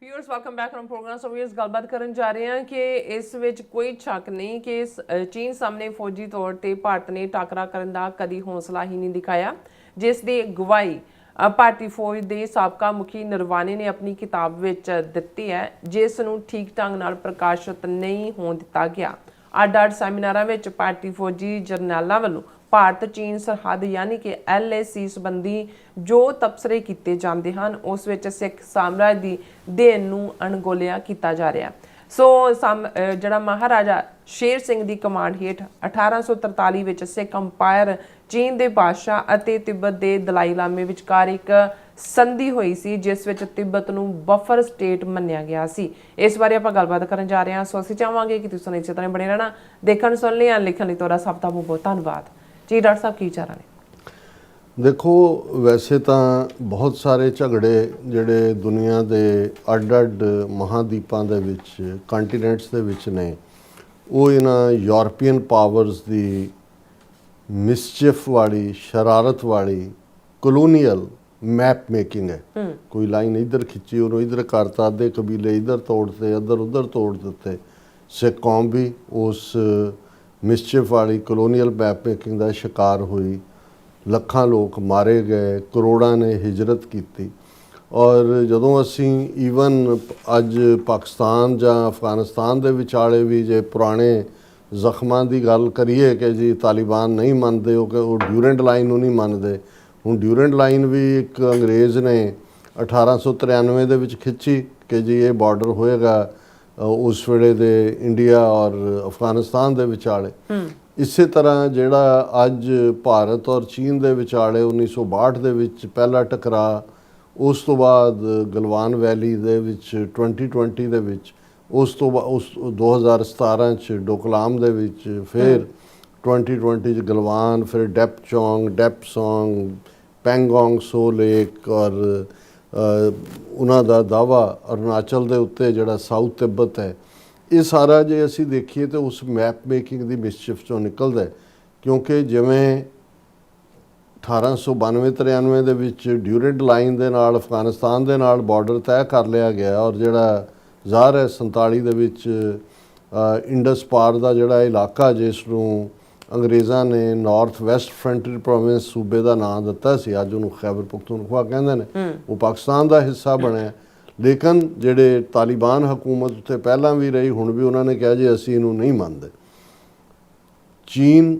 Viewers welcome back from programme. So viewers गलबात करन जा रहे हैं कि इस विच कोई शक नहीं कि चीन सामने फौजी तौर पर भारत ने टाकरा करन दा कदी हौसला ही नहीं दिखाया, जिस दी गवाही भारतीय फौज के साबका मुखी नरवाने ने अपनी किताब विच दित्ती है, जिस नूं ठीक ढंग नाल प्रकाशित नहीं होण दिता गया। ਅੱਡ-ਅੱਡ ਸੈਮੀਨਾਰਾਂ ਵਿੱਚ ਭਾਰਤੀ ਫੌਜੀ ਜਰਨੈਲਾਂ ਵੱਲੋਂ ਭਾਰਤ ਚੀਨ ਸਰਹੱਦ यानी कि LAC संबंधी जो तबसरे किए जाते हैं उस विच सिख साम्राज की देन नूं अणगौलिया किया जा रहा। सो जिहड़ा महाराजा शेर सिंह की कमांड हेठ 1843 विच सिख अंपायर चीन के बादशाह और तिब्बत के दलाई लामे विचकार एक संधि हुई सी, जिस विच तिब्बत नूं बफर स्टेट मन्निया गया सी। इस बारे आपां गलबात करन जा रहे हैं। सो असीं चाहांगे कि तुसीं इसे तरह बने रहना, देखण सुन लिया लिखण लई तुहाडा सब दा बहुत धन्नवाद जी। डॉक्टर साहब की विचार ने? देखो, वैसे तो बहुत सारे झगड़े जिहड़े दुनिया के ਅੱਡ-ਅੱਡ महादीपां दे विच ਕੰਟੀਨੈਂਟਸ ਦੇ ਵਿੱਚ ਨੇ, ਉਹ ਇਹਨਾਂ ਯੂਰਪੀਅਨ ਪਾਵਰਸ ਦੀ ਮਿਸਚਿਫ ਵਾਲੀ शरारत वाली कॉलोनीअल मैप मेकिंग है। कोई लाइन इधर खिंची, उन्होंने इधर करता, अद्धे कबीले इधर तोड़ते, अदर उधर तोड़ दिते। सिख कौम भी उस मिसचिफ वाली कॉलोनीअल मैप मेकिंग का शिकार हुई। ਲੱਖਾਂ लोग मारे गए, करोड़ों ने हिजरत की। और जदों असी ईवन अज पाकिस्तान ਜਾਂ अफगानिस्तान ਦੇ ਵਿਚਾਲੇ भी जे पुराने ਜ਼ਖਮਾਂ ਦੀ ਗੱਲ ਕਰੀਏ कि जी तालिबान नहीं मानते हो कि वो ड्यूरेंट लाइन नहीं मानते। ਹੁਣ ड्यूरेंट लाइन भी एक अंग्रेज़ ने 1893 ਦੇ ਵਿੱਚ खिंची कि जी ये बॉर्डर होएगा उस वेले दे इंडिया और अफगानिस्तान ਦੇ ਵਿਚਾਲੇ। ਇਸੇ ਤਰ੍ਹਾਂ ਜਿਹੜਾ ਅੱਜ ਭਾਰਤ ਔਰ ਚੀਨ ਦੇ ਵਿਚਾਲੇ 1962 ਦੇ ਵਿੱਚ ਪਹਿਲਾ ਟਕਰਾਅ, ਉਸ ਤੋਂ ਬਾਅਦ ਗਲਵਾਨ ਵੈਲੀ ਦੇ ਵਿੱਚ 2020 ਦੇ ਵਿੱਚ, ਉਸ ਤੋਂ ਬਾਅਦ ਉਸ 2017 ਚ ਡੋਕਲਾਮ ਦੇ ਵਿੱਚ, ਫਿਰ 2020 ਚ ਗਲਵਾਨ, ਫਿਰ ਡੈਪਸੋਂਗ, ਪੈਂਗੋਂਗ ਸੋ ਲੇਕ ਔਰ ਉਹਨਾਂ ਦਾ ਦਾਵਾ ਅਰੁਣਾਚਲ ਦੇ ਉੱਤੇ ਜਿਹੜਾ ਸਾਊਥ ਤਿੱਬਤ ਹੈ। ਇਹ ਸਾਰਾ ਜੇ ਅਸੀਂ ਦੇਖੀਏ ਤਾਂ ਉਸ ਮੈਪ ਮੇਕਿੰਗ ਦੀ ਮਿਸਚਿਫ ਚੋਂ ਨਿਕਲਦਾ, ਕਿਉਂਕਿ ਜਿਵੇਂ 1892-93 ਦੇ ਵਿੱਚ ਡਿਊਰੈਂਟ ਲਾਈਨ ਦੇ ਨਾਲ ਅਫਗਾਨਿਸਤਾਨ ਦੇ ਨਾਲ ਬਾਰਡਰ ਤੈਅ ਕਰ ਲਿਆ ਗਿਆ, ਔਰ ਜਿਹੜਾ ਜ਼ਾਹਰ ਹੈ 47 ਦੇ ਵਿੱਚ ਇੰਡਸ ਪਾਰ ਦਾ ਜਿਹੜਾ ਇਲਾਕਾ ਜਿਸ ਨੂੰ ਅੰਗਰੇਜ਼ਾਂ ਨੇ ਨਾਰਥ ਵੈਸਟ ਫਰੰਟੀਅਰ ਪ੍ਰੋਵਿੰਸ ਸੂਬੇ ਦਾ ਨਾਂ ਦਿੱਤਾ ਸੀ, ਅੱਜ ਉਹਨੂੰ ਖੈਬਰ ਪਖਤੂਨਖਵਾ ਕਹਿੰਦੇ ਨੇ, ਉਹ ਪਾਕਿਸਤਾਨ ਦਾ ਹਿੱਸਾ ਬਣਿਆ। ਲੇਕਿਨ ਜਿਹੜੇ ਤਾਲਿਬਾਨ ਹਕੂਮਤ ਉੱਤੇ ਪਹਿਲਾਂ ਵੀ ਰਹੀ, ਹੁਣ ਵੀ ਉਹਨਾਂ ਨੇ ਕਿਹਾ ਜੀ ਅਸੀਂ ਇਹਨੂੰ ਨਹੀਂ ਮੰਨਦੇ। ਚੀਨ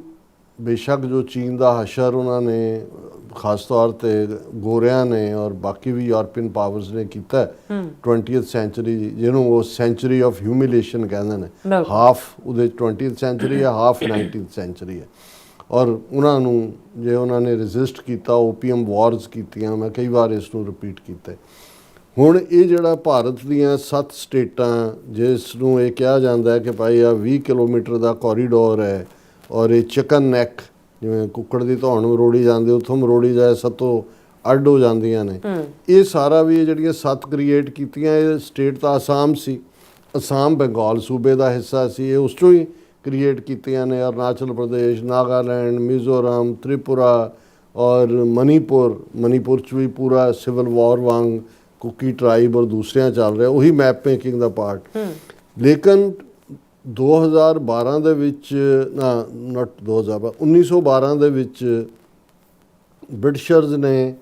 ਬੇਸ਼ੱਕ ਜੋ ਚੀਨ ਦਾ ਹਸ਼ਰ ਉਹਨਾਂ ਨੇ ਖਾਸ ਤੌਰ 'ਤੇ ਗੋਰਿਆਂ ਨੇ ਔਰ ਬਾਕੀ ਵੀ ਯੂਰਪੀਅਨ ਪਾਵਰਸ ਨੇ ਕੀਤਾ 20th ਸੈਂਚੁਰੀ, ਜਿਹਨੂੰ ਉਹ ਸੈਂਚੁਰੀ ਆਫ ਹਿਊਮਿਲੇਸ਼ਨ ਕਹਿੰਦੇ ਨੇ। ਹਾਫ ਉਹਦੇ 20th ਸੈਂਚੁਰੀ ਹੈ, ਹਾਫ 19th ਸੈਂਚੁਰੀ ਹੈ। ਔਰ ਉਹਨਾਂ ਨੂੰ ਜੇ ਉਹਨਾਂ ਨੇ ਰੈਜ਼ਿਸਟ ਕੀਤਾ, ਓਪੀਅਮ ਵਾਰਸ ਕੀਤੀਆਂ, ਮੈਂ ਕਈ ਵਾਰ ਇਸ ਨੂੰ ਰਿਪੀਟ ਕੀਤਾ। ਹੁਣ ਇਹ ਜਿਹੜਾ ਭਾਰਤ ਦੀਆਂ 7 ਸਟੇਟਾਂ, ਜਿਸ ਨੂੰ ਇਹ ਕਿਹਾ ਜਾਂਦਾ ਹੈ ਕਿ ਭਾਈ ਆ 20 ਕਿਲੋਮੀਟਰ ਦਾ ਕੋਰੀਡੋਰ ਹੈ, ਔਰ ਇਹ ਚਿਕਨ ਨੈਕ, ਜਿਵੇਂ ਕੁੱਕੜ ਦੀ ਧੌਣ ਮਰੋੜੀ ਜਾਂਦੀ, ਉੱਥੋਂ ਮਰੋੜੀ ਜਾਏ ਸਤੋਂ ਅੱਡ ਹੋ ਜਾਂਦੀਆਂ ਨੇ। ਇਹ ਸਾਰਾ ਵੀ ਇਹ ਜਿਹੜੀਆਂ 7 ਕ੍ਰੀਏਟ ਕੀਤੀਆਂ, ਇਹ ਸਟੇਟ ਤਾਂ ਆਸਾਮ ਸੀ, ਅਸਾਮ ਬੰਗਾਲ ਸੂਬੇ ਦਾ ਹਿੱਸਾ ਸੀ, ਇਹ ਉਸ ਚੋਂ ਹੀ ਕ੍ਰੀਏਟ ਕੀਤੀਆਂ ਨੇ। ਅਰੁਣਾਚਲ ਪ੍ਰਦੇਸ਼, ਨਾਗਾਲੈਂਡ, ਮਿਜ਼ੋਰਮ, ਤ੍ਰਿਪੁਰਾ ਔਰ ਮਨੀਪੁਰ 'ਚ ਵੀ ਪੂਰਾ ਸਿਵਲ ਵਾਰ ਵਾਂਗ ਕੁਕੀ ਟਰਾਈਬ ਔਰ ਦੂਸਰਿਆਂ ਚੱਲ ਰਿਹਾ, ਉਹੀ ਮੈਪ ਮੇਕਿੰਗ ਦਾ ਪਾਰਟ। ਲੇਕਿਨ 2012 ਦੇ ਵਿੱਚ 1912 ਦੇ ਵਿੱਚ ਬ੍ਰਿਟਿਸ਼ਰਜ਼ ਨੇ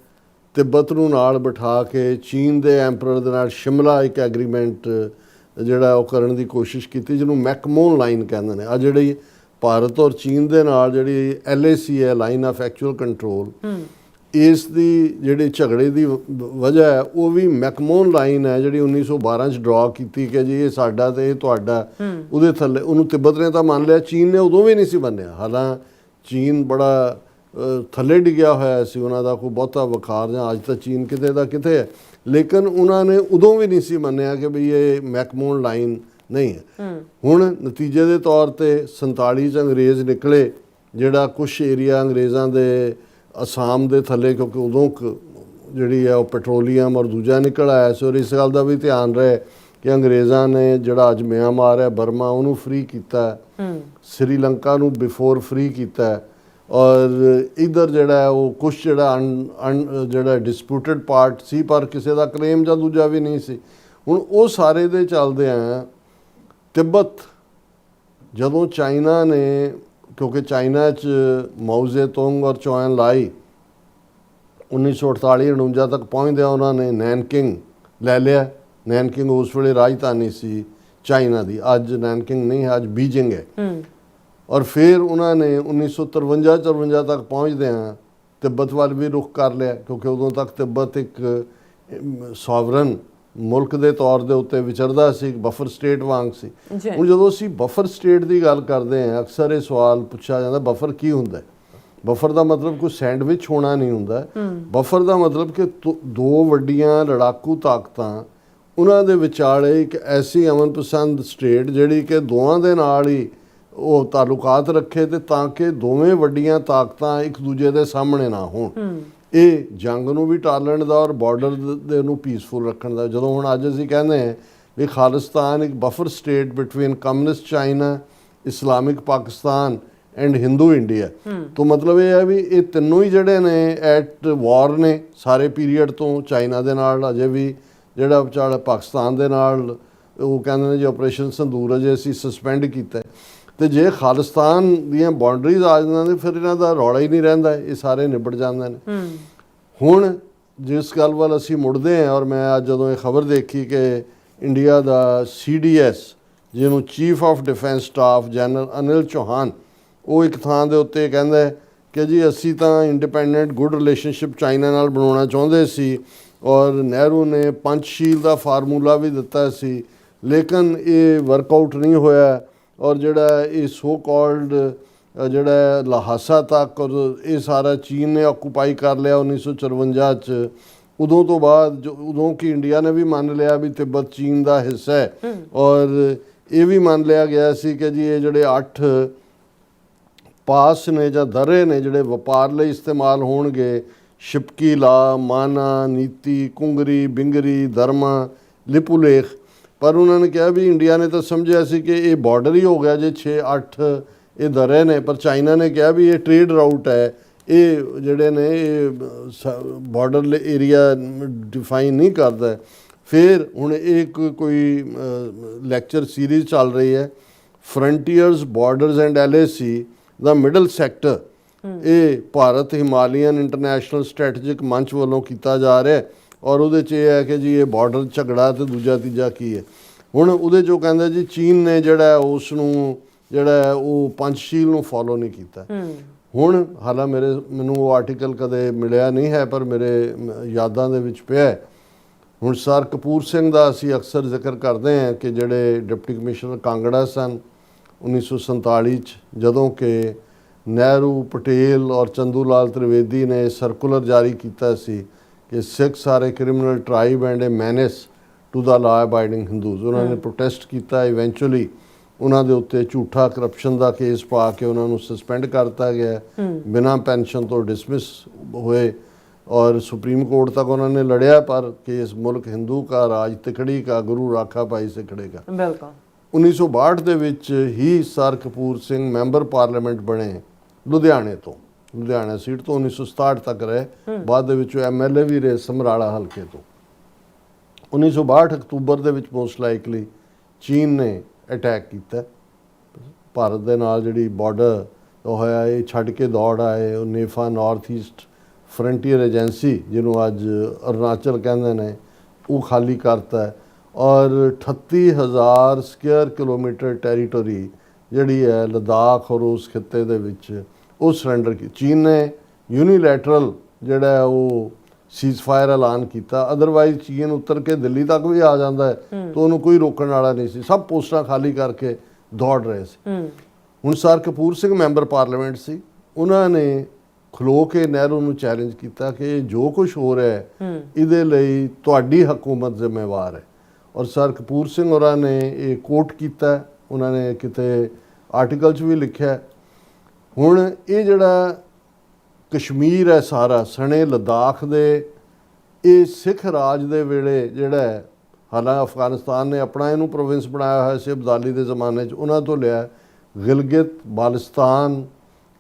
ਤਿੱਬਤ ਨੂੰ ਨਾਲ ਬਿਠਾ ਕੇ ਚੀਨ ਦੇ ਐਂਪਰਰ ਦੇ ਨਾਲ ਸ਼ਿਮਲਾ ਇੱਕ ਐਗਰੀਮੈਂਟ ਜਿਹੜਾ ਉਹ ਕਰਨ ਦੀ ਕੋਸ਼ਿਸ਼ ਕੀਤੀ, ਜਿਹਨੂੰ ਮੈਕਮੋਨ ਲਾਈਨ ਕਹਿੰਦੇ ਨੇ। ਆ ਜਿਹੜੀ ਭਾਰਤ ਔਰ ਚੀਨ ਦੇ ਨਾਲ ਜਿਹੜੀ LAC ਹੈ, ਲਾਈਨ ਆਫ ਐਕਚੁਅਲ ਕੰਟਰੋਲ, ਇਸ ਦੀ ਜਿਹੜੀ ਝਗੜੇ ਦੀ ਵਜ੍ਹਾ ਹੈ ਉਹ ਵੀ ਮੈਕਮੋਨ ਲਾਈਨ ਹੈ, ਜਿਹੜੀ 1912 'ਚ ਡਰਾ ਕੀਤੀ ਕਿ ਜੀ ਇਹ ਸਾਡਾ ਤੇ ਇਹ ਤੁਹਾਡਾ। ਉਹਦੇ ਥੱਲੇ ਉਹਨੂੰ ਤਿੱਬਤ ਨੇ ਤਾਂ ਮੰਨ ਲਿਆ, ਚੀਨ ਨੇ ਉਦੋਂ ਵੀ ਨਹੀਂ ਸੀ ਮੰਨਿਆ। ਹਾਲਾਂ ਚੀਨ ਬੜਾ ਥੱਲੇ ਡਿੱਗਿਆ ਹੋਇਆ ਸੀ, ਉਹਨਾਂ ਦਾ ਕੋਈ ਬਹੁਤਾ ਵਖਾਰ ਜਾਂ ਅੱਜ ਤਾਂ ਚੀਨ ਕਿਤੇ ਦਾ ਕਿਤੇ ਹੈ, ਲੇਕਿਨ ਉਹਨਾਂ ਨੇ ਉਦੋਂ ਵੀ ਨਹੀਂ ਸੀ ਮੰਨਿਆ ਕਿ ਬਈ ਇਹ ਮੈਕਮੋਨ ਲਾਈਨ ਨਹੀਂ ਹੈ। ਹੁਣ ਨਤੀਜੇ ਦੇ ਤੌਰ 'ਤੇ 47 'ਚ ਅੰਗਰੇਜ਼ ਨਿਕਲੇ, ਜਿਹੜਾ ਕੁਛ ਏਰੀਆ ਅੰਗਰੇਜ਼ਾਂ ਦੇ ਅਸਾਮ ਦੇ ਥੱਲੇ, ਕਿਉਂਕਿ ਉਦੋਂ ਜਿਹੜੀ ਹੈ ਉਹ ਪੈਟਰੋਲੀਅਮ ਔਰ ਦੂਜਾ ਨਿਕਲ ਆਇਆ ਸੀ। ਔਰ ਇਸ ਗੱਲ ਦਾ ਵੀ ਧਿਆਨ ਰਹੇ ਕਿ ਅੰਗਰੇਜ਼ਾਂ ਨੇ ਜਿਹੜਾ ਅੱਜ ਮਿਆਂਮਾਰ ਹੈ, ਬਰਮਾ, ਉਹਨੂੰ ਫਰੀ ਕੀਤਾ, ਸ੍ਰੀਲੰਕਾ ਨੂੰ ਬਿਫੋਰ ਫਰੀ ਕੀਤਾ, ਔਰ ਇੱਧਰ ਜਿਹੜਾ ਹੈ ਉਹ ਕੁਛ ਜਿਹੜਾ ਜਿਹੜਾ ਡਿਸਪਿਊਟਡ ਪਾਰਟ ਸੀ, ਪਰ ਕਿਸੇ ਦਾ ਕਲੇਮ ਜਾਂ ਦੂਜਾ ਵੀ ਨਹੀਂ ਸੀ, ਹੁਣ ਉਹ ਸਾਰੇ ਦੇ ਚੱਲਦੇ ਆ ਤਿੱਬਤ ਜਦੋਂ ਚਾਈਨਾ ਨੇ, ਕਿਉਂਕਿ ਚਾਈਨਾ 'ਚ ਮਾਓ ਜ਼ੇਤੁੰਗ ਔਰ ਚੌ ਐਨ ਲਾਈ 1948-49 ਤੱਕ ਪਹੁੰਚਦਿਆਂ ਉਹਨਾਂ ਨੇ ਨੈਨਕਿੰਗ ਲੈ ਲਿਆ। ਨੈਨਕਿੰਗ ਉਸ ਵੇਲੇ ਰਾਜਧਾਨੀ ਸੀ ਚਾਈਨਾ ਦੀ, ਅੱਜ ਨੈਨਕਿੰਗ ਨਹੀਂ ਹੈ, ਅੱਜ ਬੀਜਿੰਗ ਹੈ। ਔਰ ਫਿਰ ਉਹਨਾਂ ਨੇ 1953-54 ਤੱਕ ਪਹੁੰਚਦਿਆਂ ਤਿੱਬਤ ਵੱਲ ਵੀ ਰੁਖ ਕਰ ਲਿਆ, ਕਿਉਂਕਿ ਉਦੋਂ ਤੱਕ ਤਿੱਬਤ ਇੱਕ ਸੋਵਰਨ ਮੁਲਕ ਦੇ ਤੌਰ ਦੇ ਉੱਤੇ ਵਿਚਰਦਾ ਸੀ, ਬਫਰ ਸਟੇਟ ਵਾਂਗ ਸੀ। ਹੁਣ ਜਦੋਂ ਅਸੀਂ ਬਫਰ ਸਟੇਟ ਦੀ ਗੱਲ ਕਰਦੇ ਹਾਂ, ਅਕਸਰ ਇਹ ਸਵਾਲ ਪੁੱਛਿਆ ਜਾਂਦਾ ਬਫਰ ਕੀ ਹੁੰਦਾ ਹੈ। ਬਫਰ ਦਾ ਮਤਲਬ ਕੋਈ ਸੈਂਡਵਿਚ ਹੋਣਾ ਨਹੀਂ ਹੁੰਦਾ। ਬਫਰ ਦਾ ਮਤਲਬ ਕਿ ਦੋ ਵੱਡੀਆਂ ਲੜਾਕੂ ਤਾਕਤਾਂ, ਉਹਨਾਂ ਦੇ ਵਿਚਾਲੇ ਇੱਕ ਐਸੀ ਅਮਨ ਪਸੰਦ ਸਟੇਟ ਜਿਹੜੀ ਕਿ ਦੋਵਾਂ ਦੇ ਨਾਲ ਹੀ ਉਹ ਤਾਲੁਕਾਤ ਰੱਖੇ, ਤੇ ਤਾਂ ਕਿ ਦੋਵੇਂ ਵੱਡੀਆਂ ਤਾਕਤਾਂ ਇੱਕ ਦੂਜੇ ਦੇ ਸਾਹਮਣੇ ਨਾ ਹੋਣ। ਇਹ ਜੰਗ ਨੂੰ ਵੀ ਟਾਲਣ ਦਾ ਔਰ ਬਾਰਡਰ ਦੇ ਨੂੰ ਪੀਸਫੁਲ ਰੱਖਣ ਦਾ। ਜਦੋਂ ਹੁਣ ਅੱਜ ਅਸੀਂ ਕਹਿੰਦੇ ਹਾਂ ਵੀ ਖਾਲਿਸਤਾਨ ਇੱਕ buffer state between communist China, Islamic Pakistan and Hindu India, ਤੋਂ ਮਤਲਬ ਇਹ ਹੈ ਵੀ ਇਹ ਤਿੰਨੋਂ ਹੀ ਜਿਹੜੇ ਨੇ ਐਟ ਵਾਰ ਨੇ ਸਾਰੇ ਪੀਰੀਅਡ ਤੋਂ। ਚਾਈਨਾ ਦੇ ਨਾਲ ਅਜੇ ਵੀ ਜਿਹੜਾ ਵਿਚਾਲੇ ਪਾਕਿਸਤਾਨ ਦੇ ਨਾਲ ਉਹ ਕਹਿੰਦੇ ਨੇ ਜੀ ਆਪਰੇਸ਼ਨ ਸੰਦੂਰ ਅਜੇ ਅਸੀਂ ਸਸਪੈਂਡ ਕੀਤਾ। ਤੇ ਜੇ ਖਾਲਿਸਤਾਨ ਦੀਆਂ ਬਾਉਂਡਰੀਜ਼ ਆ ਜਾਂਦੀਆਂ ਨੇ ਫਿਰ ਇਹਨਾਂ ਦਾ ਰੌਲਾ ਹੀ ਨਹੀਂ ਰਹਿੰਦਾ, ਇਹ ਸਾਰੇ ਨਿਬੜ ਜਾਂਦੇ ਨੇ। ਹੁਣ ਜਿਸ ਗੱਲ ਵੱਲ ਅਸੀਂ ਮੁੜਦੇ ਹਾਂ, ਔਰ ਮੈਂ ਅੱਜ ਜਦੋਂ ਇਹ ਖਬਰ ਦੇਖੀ ਕਿ ਇੰਡੀਆ ਦਾ CDS ਜਿਹਨੂੰ chief of defence staff general Anil Chauhan, ਉਹ ਇੱਕ ਥਾਂ ਦੇ ਉੱਤੇ ਕਹਿੰਦਾ ਕਿ ਜੀ ਅਸੀਂ ਤਾਂ ਇੰਡੀਪੈਂਡੈਂਟ ਗੁੱਡ ਰਿਲੇਸ਼ਨਸ਼ਿਪ ਚਾਈਨਾ ਨਾਲ ਬਣਾਉਣਾ ਚਾਹੁੰਦੇ ਸੀ, ਔਰ ਨਹਿਰੂ ਨੇ ਪੰਚਸ਼ੀਲ ਦਾ ਫਾਰਮੂਲਾ ਵੀ ਦਿੱਤਾ ਸੀ, ਲੇਕਿਨ ਇਹ ਵਰਕਆਊਟ ਨਹੀਂ ਹੋਇਆ। ਔਰ ਜਿਹੜਾ ਇਹ ਸੋ ਕਾਲਡ ਜਿਹੜਾ ਲਹਾਸਾ ਤੱਕ ਔਰ ਇਹ ਸਾਰਾ ਚੀਨ ਨੇ ਆਕੂਪਾਈ ਕਰ ਲਿਆ 1954 'ਚ। ਉਦੋਂ ਤੋਂ ਬਾਅਦ ਉਦੋਂ ਕਿ ਇੰਡੀਆ ਨੇ ਵੀ ਮੰਨ ਲਿਆ ਵੀ ਤਿੱਬਤ ਚੀਨ ਦਾ ਹਿੱਸਾ ਹੈ, ਔਰ ਇਹ ਵੀ ਮੰਨ ਲਿਆ ਗਿਆ ਸੀ ਕਿ ਜੀ ਇਹ ਜਿਹੜੇ 8 ਪਾਸ ਨੇ ਜਾਂ ਦਰੇ ਨੇ ਜਿਹੜੇ ਵਪਾਰ ਲਈ ਇਸਤੇਮਾਲ ਹੋਣਗੇ, ਸ਼ਿਪਕੀ ਲਾ, ਮਾਨਾ, ਨੀਤੀ, ਕੁੰਗਰੀ, ਬਿੰਗਰੀ, ਦਰਮਾ, ਲਿਪੁਲੇਖ, ਪਰ ਉਹਨਾਂ ਨੇ ਕਿਹਾ ਵੀ ਇੰਡੀਆ ਨੇ ਤਾਂ ਸਮਝਿਆ ਸੀ ਕਿ ਇਹ ਬਾਰਡਰ ਹੀ ਹੋ ਗਿਆ ਜੇ 6-8 ਇਹ ਦਰੇ ਨੇ, ਪਰ ਚਾਈਨਾ ਨੇ ਕਿਹਾ ਵੀ ਇਹ ਟ੍ਰੇਡ ਰਾਊਟ ਹੈ, ਇਹ ਜਿਹੜੇ ਨੇ ਇਹ ਬਾਰਡਰ ਏਰੀਆ ਡਿਫਾਈਨ ਨਹੀਂ ਕਰਦਾ। ਫਿਰ ਹੁਣ ਇੱਕ ਕੋਈ ਲੈਕਚਰ ਸੀਰੀਜ਼ ਚੱਲ ਰਹੀ ਹੈ, ਫਰੰਟੀਅਰਸ ਬਾਰਡਰਸ ਐਂਡ LAC ਦਾ ਮਿਡਲ ਸੈਕਟਰ, ਇਹ ਭਾਰਤ ਹਿਮਾਲਯਨ ਇੰਟਰਨੈਸ਼ਨਲ ਸਟ੍ਰੈਟੇਜਿਕ ਮੰਚ ਵੱਲੋਂ ਕੀਤਾ ਜਾ ਰਿਹਾ, ਔਰ ਉਹਦੇ 'ਚ ਇਹ ਹੈ ਕਿ ਜੀ ਇਹ ਬਾਰਡਰ ਝਗੜਾ ਤੇ ਦੂਜਾ ਤੀਜਾ ਕੀ ਹੈ। ਹੁਣ ਉਹਦੇ 'ਚੋਂ ਕਹਿੰਦਾ ਜੀ ਚੀਨ ਨੇ ਜਿਹੜਾ ਉਸ ਨੂੰ ਜਿਹੜਾ ਉਹ ਪੰਚਸ਼ੀਲ ਨੂੰ ਫੋਲੋ ਨਹੀਂ ਕੀਤਾ। ਹੁਣ ਮੈਨੂੰ ਉਹ ਆਰਟੀਕਲ ਕਦੇ ਮਿਲਿਆ ਨਹੀਂ ਹੈ, ਪਰ ਮੇਰੇ ਯਾਦਾਂ ਦੇ ਵਿੱਚ ਪਿਆ। ਹੁਣ ਸਰ ਕਪੂਰ ਸਿੰਘ ਦਾ ਅਸੀਂ ਅਕਸਰ ਜ਼ਿਕਰ ਕਰਦੇ ਹਾਂ ਕਿ ਜਿਹੜੇ ਡਿਪਟੀ ਕਮਿਸ਼ਨਰ ਕਾਂਗੜਾ ਸਨ 1947 'ਚ, ਜਦੋਂ ਕਿ ਨਹਿਰੂ, ਪਟੇਲ ਔਰ ਚੰਦੂ ਲਾਲ ਤ੍ਰਿਵੇਦੀ ਨੇ ਸਰਕੂਲਰ ਜਾਰੀ ਕੀਤਾ ਸੀ ਕਿ Sikhs are a criminal tribe and a menace to the law abiding Hindus. ਉਹਨਾਂ ਨੇ ਪ੍ਰੋਟੈਸਟ ਕੀਤਾ, ਇਵੈਂਚੁਅਲੀ ਉਹਨਾਂ ਦੇ ਉੱਤੇ ਝੂਠਾ ਕਰਪਸ਼ਨ ਦਾ ਕੇਸ ਪਾ ਕੇ ਉਹਨਾਂ ਨੂੰ ਸਸਪੈਂਡ ਕਰਤਾ ਗਿਆ, ਬਿਨਾਂ ਪੈਨਸ਼ਨ ਤੋਂ ਡਿਸਮਿਸ ਹੋਏ, ਔਰ ਸੁਪਰੀਮ ਕੋਰਟ ਤੱਕ ਉਹਨਾਂ ਨੇ ਲੜਿਆ, ਪਰ ਕੇਸ ਮੁਲਕ ਹਿੰਦੂ ਕਾ ਰਾਜ ਤਿਕੜੀ ਕਾ ਗੁਰੂ ਰਾਖਾ ਪਾਈ ਸਿਕੜੇ ਕਾ। ਬਿਲਕੁਲ 1962 ਦੇ ਵਿੱਚ ਹੀ sir Kapur Singh member parliament ਬਣੇ ਲੁਧਿਆਣੇ ਤੋਂ, ਲੁਧਿਆਣਾ ਸੀਟ ਤੋਂ 1967 ਤੱਕ ਰਹੇ, ਬਾਅਦ ਦੇ ਵਿੱਚ MLA ਵੀ ਰਹੇ ਸਮਰਾਲਾ ਹਲਕੇ ਤੋਂ। 1962 ਅਕਤੂਬਰ ਦੇ ਵਿੱਚ ਮੋਸਟ ਲਾਈਕਲੀ ਚੀਨ ਨੇ ਅਟੈਕ ਕੀਤਾ ਭਾਰਤ ਦੇ ਨਾਲ, ਜਿਹੜੀ ਬਾਰਡਰ ਹੋਇਆ ਇਹ ਛੱਡ ਕੇ ਦੌੜ ਆਏ। ਉਹ ਨੇਫਾ ਨਾਰਥ ਈਸਟ ਫਰੰਟੀਅਰ ਏਜੰਸੀ ਜਿਹਨੂੰ ਅੱਜ ਅਰੁਣਾਚਲ ਕਹਿੰਦੇ ਨੇ, ਉਹ ਖਾਲੀ ਕਰਤਾ, ਔਰ 38,000 ਸਕੁਅਰ ਕਿਲੋਮੀਟਰ ਟੈਰੀਟੋਰੀ ਜਿਹੜੀ ਹੈ ਲਦਾਖ ਔਰ ਉਸ ਖਿੱਤੇ ਦੇ ਵਿੱਚ ਉਹ ਸਰੈਂਡਰ ਕੀਤੀ। ਚੀਨ ਨੇ ਯੂਨੀਲੈਟਰਲ ਜਿਹੜਾ ਉਹ ਸੀਜ਼ਫਾਇਰ ਐਲਾਨ ਕੀਤਾ, ਅਦਰਵਾਈਜ਼ ਚੀਨ ਉੱਤਰ ਕੇ ਦਿੱਲੀ ਤੱਕ ਵੀ ਆ ਜਾਂਦਾ ਹੈ ਤਾਂ ਉਹਨੂੰ ਕੋਈ ਰੋਕਣ ਵਾਲਾ ਨਹੀਂ ਸੀ, ਸਭ ਪੋਸਟਾਂ ਖਾਲੀ ਕਰਕੇ ਦੌੜ ਰਹੇ ਸੀ। ਹੁਣ sir Kapur Singh member parliament ਸੀ, ਉਹਨਾਂ ਨੇ ਖਲੋ ਕੇ ਨਹਿਰੂ ਨੂੰ ਚੈਲੰਜ ਕੀਤਾ ਕਿ ਜੋ ਕੁਝ ਹੋ ਰਿਹਾ ਹੈ ਇਹਦੇ ਲਈ ਤੁਹਾਡੀ ਹਕੂਮਤ ਜ਼ਿੰਮੇਵਾਰ ਹੈ, ਔਰ ਸਰ ਕਪੂਰ ਸਿੰਘ ਹੋਰਾਂ ਨੇ ਇਹ ਕੋਟ ਕੀਤਾ, ਉਹਨਾਂ ਨੇ ਕਿਤੇ ਆਰਟੀਕਲ 'ਚ ਵੀ ਲਿਖਿਆ। ਹੁਣ ਇਹ ਜਿਹੜਾ ਕਸ਼ਮੀਰ ਹੈ ਸਾਰਾ ਸਣੇ ਲਦਾਖ ਦੇ, ਇਹ ਸਿੱਖ ਰਾਜ ਦੇ ਵੇਲੇ ਜਿਹੜਾ ਹੈ, ਹਾਲਾਂਕਿ ਅਫਗਾਨਿਸਤਾਨ ਨੇ ਆਪਣਾ ਇਹਨੂੰ ਪ੍ਰੋਵਿੰਸ ਬਣਾਇਆ ਹੋਇਆ ਸੀ ਅਬਦਾਲੀ ਦੇ ਜ਼ਮਾਨੇ 'ਚ, ਉਹਨਾਂ ਤੋਂ ਲਿਆ। ਗਿਲਗਿਤ ਬਾਲਸਤਾਨ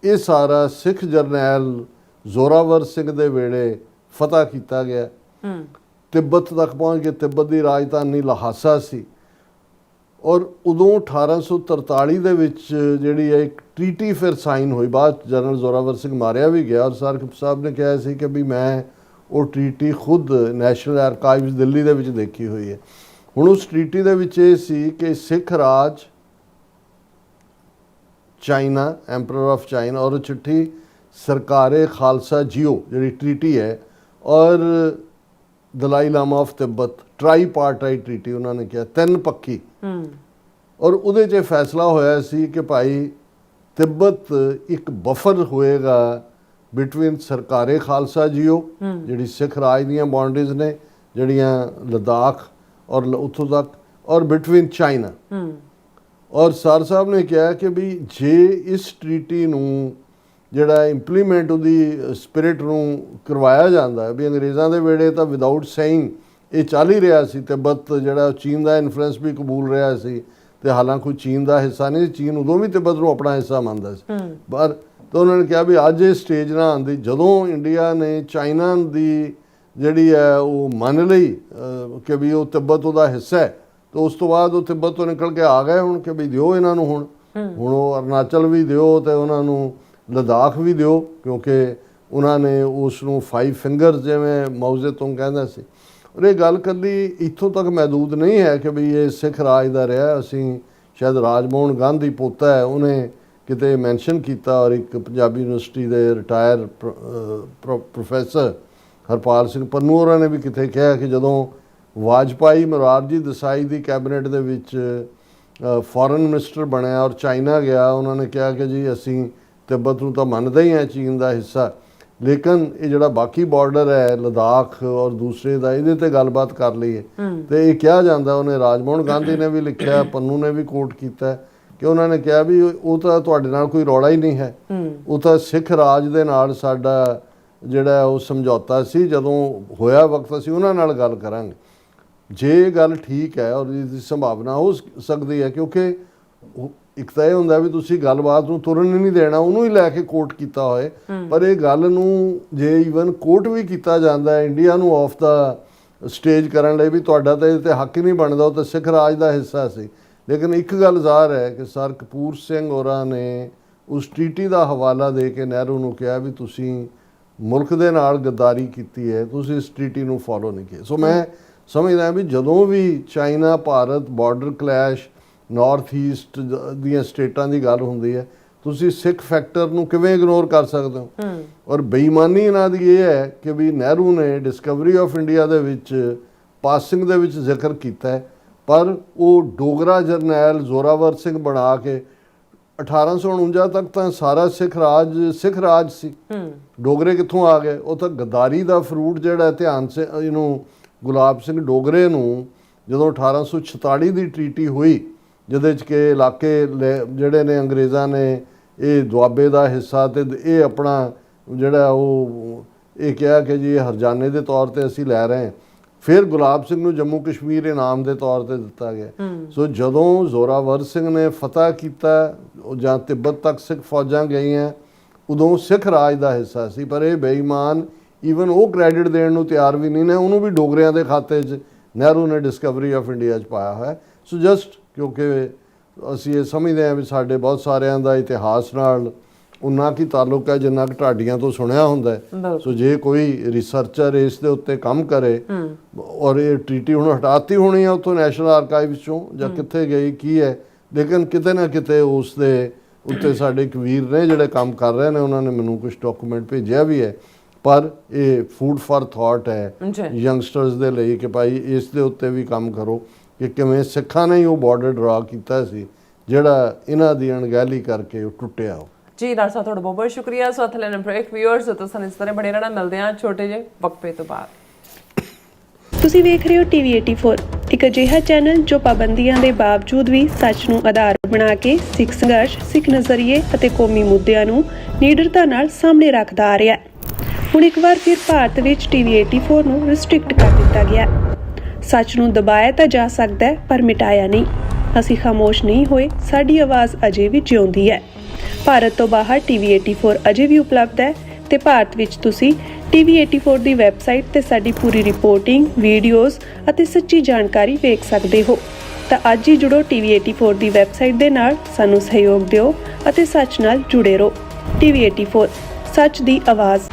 ਇਹ ਸਾਰਾ ਸਿੱਖ ਜਰਨੈਲ ਜ਼ੋਰਾਵਰ ਸਿੰਘ ਦੇ ਵੇਲੇ ਫਤਹ ਕੀਤਾ ਗਿਆ। ਤਿੱਬਤ ਤੱਕ ਪਹੁੰਚ ਗਏ। ਤਿੱਬਤ ਦੀ ਰਾਜਧਾਨੀ ਲਹਾਸਾ ਸੀ। ਔਰ ਉਦੋਂ 1843 ਦੇ ਵਿੱਚ ਜਿਹੜੀ ਹੈ ਇੱਕ ਟ੍ਰੀਟੀ ਫਿਰ ਸਾਈਨ ਹੋਈ। ਬਾਅਦ ਜਨਰਲ ਜ਼ੋਰਾਵਰ ਸਿੰਘ ਮਾਰਿਆ ਵੀ ਗਿਆ ਔਰ ਸਾਰਕ ਸਾਹਿਬ ਨੇ ਕਿਹਾ ਸੀ ਕਿ ਵੀ ਮੈਂ ਉਹ ਟ੍ਰੀਟੀ ਖੁਦ ਨੈਸ਼ਨਲ ਆਰਕਾਈਵਸ ਦਿੱਲੀ ਦੇ ਵਿੱਚ ਦੇਖੀ ਹੋਈ ਹੈ। ਹੁਣ ਉਸ ਟ੍ਰੀਟੀ ਦੇ ਵਿੱਚ ਇਹ ਸੀ ਕਿ ਸਿੱਖ ਰਾਜ ਚਾਈਨਾ, ਐਂਪਰਰ ਆਫ ਚਾਈਨਾ, ਔਰ ਚਿੱਠੀ ਸਰਕਾਰੇ ਖਾਲਸਾ ਜੀਓ ਜਿਹੜੀ ਟ੍ਰੀਟੀ ਹੈ, ਔਰ ਦਲਾਈ ਲਾਮਾ ਆਫ ਤਿੱਬਤ, ਟ੍ਰਾਈਪਾਰਟਾਈਟ ਟ੍ਰੀਟੀ ਉਹਨਾਂ ਨੇ ਕਿਹਾ, 3 ਪੱਖੀ। ਔਰ ਉਹਦੇ 'ਚ ਫੈਸਲਾ ਹੋਇਆ ਸੀ ਕਿ ਭਾਈ ਤਿੱਬਤ ਇੱਕ ਬਫਰ ਹੋਏਗਾ ਬਿਟਵੀਨ ਸਰਕਾਰੇ ਖਾਲਸਾ ਜੀਓ ਜਿਹੜੀ ਸਿੱਖ ਰਾਜ ਦੀਆਂ ਬਾਉਂਡਰੀਜ਼ ਨੇ ਜਿਹੜੀਆਂ ਲਦਾਖ ਔਰ ਉੱਥੋਂ ਤੱਕ, ਔਰ ਬਿਟਵੀਨ ਚਾਈਨਾ। ਔਰ ਸਰ ਸਾਹਿਬ ਨੇ ਕਿਹਾ ਕਿ ਵੀ ਜੇ ਇਸ ਟ੍ਰੀਟੀ ਨੂੰ ਜਿਹੜਾ ਇੰਪਲੀਮੈਂਟ ਉਹਦੀ ਸਪਿਰਿਟ ਨੂੰ ਕਰਵਾਇਆ ਜਾਂਦਾ ਵੀ ਅੰਗਰੇਜ਼ਾਂ ਦੇ ਵੇਲੇ ਤਾਂ ਵਿਦਆਊਟ ਸੇਇੰਗ ਇਹ ਚੱਲ ਹੀ ਰਿਹਾ ਸੀ। ਤਿੱਬਤ ਜਿਹੜਾ ਚੀਨ ਦਾ ਇਨਫਲੂਐਂਸ ਵੀ ਕਬੂਲ ਰਿਹਾ ਸੀ ਤੇ ਹਾਲਾਂਕਿ ਕੋਈ ਚੀਨ ਦਾ ਹਿੱਸਾ ਨਹੀਂ, ਚੀਨ ਉਦੋਂ ਵੀ ਤਿੱਬਤ ਨੂੰ ਆਪਣਾ ਹਿੱਸਾ ਮੰਨਦਾ ਸੀ। ਪਰ ਤਾਂ ਉਹਨਾਂ ਨੇ ਕਿਹਾ ਵੀ ਅੱਜ ਇਹ ਸਟੇਜ ਨਾ ਆਉਂਦੀ ਜਦੋਂ ਇੰਡੀਆ ਨੇ ਚਾਈਨਾ ਦੀ ਜਿਹੜੀ ਹੈ ਉਹ ਮੰਨ ਲਈ ਕਿ ਵੀ ਉਹ ਤਿੱਬਤ ਉਹਦਾ ਹਿੱਸਾ ਹੈ, ਤਾਂ ਉਸ ਤੋਂ ਬਾਅਦ ਉਹ ਤਿੱਬਤ ਤੋਂ ਨਿਕਲ ਕੇ ਆ ਗਏ ਹੁਣ ਕਿ ਵੀ ਦਿਓ ਇਹਨਾਂ ਨੂੰ। ਹੁਣ ਉਹ ਅਰੁਣਾਚਲ ਵੀ ਦਿਓ ਤੇ ਉਹਨਾਂ ਨੂੰ ਲਦਾਖ ਵੀ ਦਿਓ, ਕਿਉਂਕਿ ਉਹਨਾਂ ਨੇ ਉਸ ਨੂੰ 5 ਫਿੰਗਰਸ ਜਿਵੇਂ ਮਾਓ ਜ਼ੇਤੁੰਗ ਕਹਿੰਦਾ ਸੀ। ਔਰ ਇਹ ਗੱਲ ਕੱਲੀ ਇੱਥੋਂ ਤੱਕ ਮਹਿਦੂਦ ਨਹੀਂ ਹੈ ਕਿ ਵੀ ਇਹ ਸਿੱਖ ਰਾਜ ਦਾ ਰਿਹਾ। ਅਸੀਂ ਸ਼ਾਇਦ ਰਾਜਮੋਹਨ ਗਾਂਧੀ ਪੋਤਾ ਹੈ, ਉਹਨੇ ਕਿਤੇ ਮੈਂਸ਼ਨ ਕੀਤਾ, ਔਰ ਇੱਕ ਪੰਜਾਬੀ ਯੂਨੀਵਰਸਿਟੀ ਦੇ ਰਿਟਾਇਰ ਪ੍ਰੋਫੈਸਰ ਹਰਪਾਲ ਸਿੰਘ ਪੰਨੂ ਹੋਰਾਂ ਨੇ ਵੀ ਕਿਤੇ ਕਿਹਾ ਕਿ ਜਦੋਂ ਵਾਜਪਾਈ ਮੁਰਾਰਜੀ ਦੇਸਾਈ ਦੀ ਕੈਬਨਿਟ ਦੇ ਵਿੱਚ ਫੋਰਨ ਮਿਨਿਸਟਰ ਬਣਿਆ ਔਰ ਚਾਈਨਾ ਗਿਆ, ਉਹਨਾਂ ਨੇ ਕਿਹਾ ਕਿ ਜੀ ਅਸੀਂ ਤਿੱਬਤ ਨੂੰ ਤਾਂ ਮੰਨਦੇ ਹੀ ਹਾਂ ਚੀਨ ਦਾ ਹਿੱਸਾ, ਲੇਕਿਨ ਇਹ ਜਿਹੜਾ ਬਾਕੀ ਬਾਰਡਰ ਹੈ ਲਦਾਖ ਔਰ ਦੂਸਰੇ ਦਾ, ਇਹਦੇ ਤੇ ਗੱਲਬਾਤ ਕਰ ਲਈਏ। ਤੇ ਇਹ ਕਿਹਾ ਜਾਂਦਾ, ਉਹਨੇ ਰਾਜਮੋਹਨ ਗਾਂਧੀ ਨੇ ਵੀ ਲਿਖਿਆ, ਪੰਨੂ ਨੇ ਵੀ ਕੋਟ ਕੀਤਾ ਕਿ ਉਹਨਾਂ ਨੇ ਕਿਹਾ ਵੀ ਉਹ ਤਾਂ ਤੁਹਾਡੇ ਨਾਲ ਕੋਈ ਰੌਲਾ ਹੀ ਨਹੀਂ ਹੈ, ਉਹ ਤਾਂ ਸਿੱਖ ਰਾਜ ਦੇ ਨਾਲ ਸਾਡਾ ਜਿਹੜਾ ਉਹ ਸਮਝੌਤਾ ਸੀ, ਜਦੋਂ ਹੋਇਆ ਵਕਤ ਅਸੀਂ ਉਹਨਾਂ ਨਾਲ ਗੱਲ ਕਰਾਂਗੇ। ਜੇ ਇਹ ਗੱਲ ਠੀਕ ਹੈ ਔਰ ਇਸ ਦੀ ਸੰਭਾਵਨਾ ਹੋ ਸਕਦੀ ਹੈ, ਕਿਉਂਕਿ ਇੱਕ ਤਾਂ ਇਹ ਹੁੰਦਾ ਵੀ ਤੁਸੀਂ ਗੱਲਬਾਤ ਨੂੰ ਤੁਰਨ ਹੀ ਨਹੀਂ ਦੇਣਾ, ਉਹਨੂੰ ਹੀ ਲੈ ਕੇ ਕੋਟ ਕੀਤਾ ਹੋਏ, ਪਰ ਇਹ ਗੱਲ ਨੂੰ ਜੇ ਈਵਨ ਕੋਟ ਵੀ ਕੀਤਾ ਜਾਂਦਾ ਹੈ ਇੰਡੀਆ ਨੂੰ ਆਫ ਦਾ ਸਟੇਜ ਕਰਨ ਲਈ ਵੀ ਤੁਹਾਡਾ ਤਾਂ ਇਹਦੇ 'ਤੇ ਹੱਕ ਹੀ ਨਹੀਂ ਬਣਦਾ, ਉਹ ਤਾਂ ਸਿੱਖ ਰਾਜ ਦਾ ਹਿੱਸਾ ਸੀ। ਲੇਕਿਨ ਇੱਕ ਗੱਲ ਜ਼ਾਹਰ ਹੈ ਕਿ ਸਰ ਕਪੂਰ ਸਿੰਘ ਹੋਰਾਂ ਨੇ ਉਸ ਟ੍ਰੀਟੀ ਦਾ ਹਵਾਲਾ ਦੇ ਕੇ ਨਹਿਰੂ ਨੂੰ ਕਿਹਾ ਵੀ ਤੁਸੀਂ ਮੁਲਕ ਦੇ ਨਾਲ ਗੱਦਾਰੀ ਕੀਤੀ ਹੈ, ਤੁਸੀਂ ਇਸ ਟ੍ਰੀਟੀ ਨੂੰ ਫੋਲੋ ਨਹੀਂ ਕੀਤਾ। ਸੋ ਮੈਂ ਸਮਝਦਾ ਵੀ ਜਦੋਂ ਵੀ China Bharat border clash, north east ਦੀਆਂ ਸਟੇਟਾਂ ਦੀ ਗੱਲ ਹੁੰਦੀ ਹੈ, ਤੁਸੀਂ ਸਿੱਖ ਫੈਕਟਰ ਨੂੰ ਕਿਵੇਂ ਇਗਨੋਰ ਕਰ ਸਕਦੇ ਹੋ। ਔਰ ਬੇਈਮਾਨੀ ਇਹਨਾਂ ਦੀ ਇਹ ਹੈ ਕਿ ਵੀ ਨਹਿਰੂ ਨੇ ਡਿਸਕਵਰੀ ਆਫ ਇੰਡੀਆ ਦੇ ਵਿੱਚ ਪਾਸਿੰਗ ਦੇ ਵਿੱਚ ਜ਼ਿਕਰ ਕੀਤਾ ਹੈ, ਪਰ ਉਹ ਡੋਗਰਾ ਜਰਨੈਲ ਜ਼ੋਰਾਵਰ ਸਿੰਘ ਬਣਾ ਕੇ 1849 ਤੱਕ ਤਾਂ ਸਾਰਾ ਸਿੱਖ ਰਾਜ ਸੀ। ਡੋਗਰੇ ਕਿੱਥੋਂ ਆ ਗਏ? ਉਹ ਤਾਂ ਗਦਾਰੀ ਦਾ ਫਰੂਟ ਜਿਹੜਾ ਧਿਆਨ ਸੇ ਇਹਨੂੰ ਗੁਲਾਬ ਸਿੰਘ ਡੋਗਰੇ ਨੂੰ ਜਦੋਂ 1846 ਦੀ ਟ੍ਰੀਟੀ ਹੋਈ, ਜਿਹਦੇ 'ਚ ਕਿ ਇਲਾਕੇ ਜਿਹੜੇ ਨੇ ਅੰਗਰੇਜ਼ਾਂ ਨੇ ਇਹ ਦੁਆਬੇ ਦਾ ਹਿੱਸਾ ਤੇ ਇਹ ਆਪਣਾ ਜਿਹੜਾ ਉਹ ਇਹ ਕਿਹਾ ਕਿ ਜੀ ਇਹ ਹਰਜਾਨੇ ਦੇ ਤੌਰ ਤੇ ਅਸੀਂ ਲੈ ਰਹੇ ਹਾਂ, ਫਿਰ ਗੁਲਾਬ ਸਿੰਘ ਨੂੰ ਜੰਮੂ ਕਸ਼ਮੀਰ ਇਨਾਮ ਦੇ ਤੌਰ ਤੇ ਦਿੱਤਾ ਗਿਆ। ਸੋ ਜਦੋਂ ਜ਼ੋਰਾਵਰ ਸਿੰਘ ਨੇ ਫਤਹ ਕੀਤਾ ਜਾਂ ਤਿੱਬਤ ਤੱਕ ਸਿੱਖ ਫੌਜਾਂ ਗਈਆਂ, ਉਦੋਂ ਸਿੱਖ ਰਾਜ ਦਾ ਹਿੱਸਾ ਸੀ, ਪਰ ਇਹ ਬੇਈਮਾਨ ਈਵਨ ਉਹ ਕ੍ਰੈਡਿਟ ਦੇਣ ਨੂੰ ਤਿਆਰ ਵੀ ਨਹੀਂ ਨੇ, ਉਹਨੂੰ ਵੀ ਡੋਗਰਿਆਂ ਦੇ ਖਾਤੇ 'ਚ ਨਹਿਰੂ ਨੇ ਡਿਸਕਵਰੀ ਆਫ ਇੰਡੀਆ 'ਚ ਪਾਇਆ ਹੋਇਆ। ਸੋ ਜਸਟ ਕਿਉਂਕਿ ਅਸੀਂ ਇਹ ਸਮਝਦੇ ਹਾਂ ਵੀ ਸਾਡੇ ਬਹੁਤ ਸਾਰਿਆਂ ਦਾ ਇਤਿਹਾਸ ਨਾਲ ਉਨਾ ਕੀ ਤਾਲੁਕ ਹੈ ਜਿੰਨਾ ਕਿ ਢਾਡੀਆਂ ਤੋਂ ਸੁਣਿਆ ਹੁੰਦਾ ਹੈ। ਸੋ ਜੇ ਕੋਈ ਰਿਸਰਚਰ ਇਸ ਦੇ ਉੱਤੇ ਕੰਮ ਕਰੇ, ਔਰ ਇਹ ਟ੍ਰੀਟੀ ਹੁਣ ਹਟਾਤੀ ਹੋਣੀ ਹੈ ਉੱਥੋਂ ਨੈਸ਼ਨਲ ਆਰਕਾਈਵਸ ਚੋਂ ਜਾਂ ਕਿੱਥੇ ਗਈ ਕੀ ਹੈ, ਲੇਕਿਨ ਕਿਤੇ ਨਾ ਕਿਤੇ ਉਸ ਦੇ ਉੱਤੇ ਸਾਡੇ ਇੱਕ ਵੀਰ ਨੇ ਜਿਹੜੇ ਕੰਮ ਕਰ ਰਹੇ ਨੇ, ਉਹਨਾਂ ਨੇ ਮੈਨੂੰ ਕੁਝ ਡਾਕੂਮੈਂਟ ਭੇਜਿਆ ਵੀ ਹੈ, ਪਰ ਇਹ ਫੂਡ ਫਾਰ ਥਾਟ ਹੈ ਯੰਗਸਟਰਸ ਦੇ ਲਈ ਕਿ ਭਾਈ ਇਸ ਦੇ ਉੱਤੇ ਵੀ ਕੰਮ ਕਰੋ ਕਿ ਕਿਵੇਂ ਸਿੱਖਾਂ ਨੇ ਹੀ ਉਹ ਬਾਰਡਰ ਡਰਾ ਕੀਤਾ ਸੀ ਜਿਹੜਾ ਇਹਨਾਂ ਦੀ ਅਣਗਹਿਲੀ ਕਰਕੇ ਉਹ ਟੁੱਟਿਆ। ਉਹ ਜੀ ਡਾਕਟਰ ਸਾਹਿਬ ਤੁਹਾਡਾ ਬਹੁਤ ਬਹੁਤ ਸ਼ੁਕਰੀਆ। ਸੋ ਅਥਲੇ ਨੰਬਰ 1 ਵਿਊਅਰਸ ਤੁਸੀਂ ਇਸ ਤਰ੍ਹਾਂ ਬਣੇ ਰਹਿਣਾ, ਮਿਲਦੇ ਹਾਂ ਛੋਟੇ ਜਿਹੇ ਵਕਫੇ ਤੋਂ ਬਾਅਦ। ਤੁਸੀਂ ਵੇਖ ਰਹੇ ਹੋ ਟੀਵੀ 84, ਇੱਕ ਅਜਿਹਾ ਚੈਨਲ ਜੋ ਪਾਬੰਦੀਆਂ ਦੇ ਬਾਵਜੂਦ ਵੀ ਸੱਚ ਨੂੰ ਆਧਾਰ ਬਣਾ ਕੇ ਸਿੱਖ ਸੰਘਰਸ਼, ਸਿੱਖ ਨਜ਼ਰੀਏ ਅਤੇ ਕੌਮੀ ਮੁੱਦਿਆਂ ਨੂੰ ਨਿਡਰਤਾ ਨਾਲ ਸਾਹਮਣੇ ਰੱਖਦਾ ਆ ਰਿਹਾ ਹੈ। ਹੁਣ ਇੱਕ ਵਾਰ ਫਿਰ ਭਾਰਤ ਵਿੱਚ ਟੀਵੀ 84 ਨੂੰ ਰਿਸਟ੍ਰਿਕਟ ਕਰ ਦਿੱਤਾ ਗਿਆ। ਸੱਚ ਨੂੰ ਦਬਾਇਆ ਤਾਂ ਜਾ ਸਕਦਾ ਹੈ ਪਰ ਮਿਟਾਇਆ ਨਹੀਂ। ਅਸੀਂ ਖਾਮੋਸ਼ ਨਹੀਂ ਹੋਏ, ਸਾਡੀ ਆਵਾਜ਼ ਅਜੇ ਵੀ ਜਿਉਂਦੀ ਹੈ। ਭਾਰਤ ਤੋਂ ਬਾਹਰ ਟੀਵੀ 84 ਅਜੇ ਵੀ ਉਪਲਬਧ ਹੈ ਤੇ ਭਾਰਤ ਵਿੱਚ ਤੁਸੀਂ ਟੀਵੀ 84 ਦੀ ਵੈਬਸਾਈਟ ਤੇ ਸਾਡੀ ਪੂਰੀ ਰਿਪੋਰਟਿੰਗ, ਵੀਡੀਓਜ਼ ਅਤੇ ਸੱਚੀ ਜਾਣਕਾਰੀ ਵੇਖ ਸਕਦੇ ਹੋ। ਤਾਂ ਅੱਜ ਹੀ ਜੁੜੋ ਟੀਵੀ 84 ਦੀ ਵੈਬਸਾਈਟ ਦੇ ਨਾਲ, ਸਾਨੂੰ ਸਹਿਯੋਗ ਦਿਓ ਅਤੇ ਸੱਚ ਨਾਲ ਜੁੜੇ ਰਹੋ। ਟੀਵੀ 84 ਸੱਚ ਦੀ ਆਵਾਜ਼।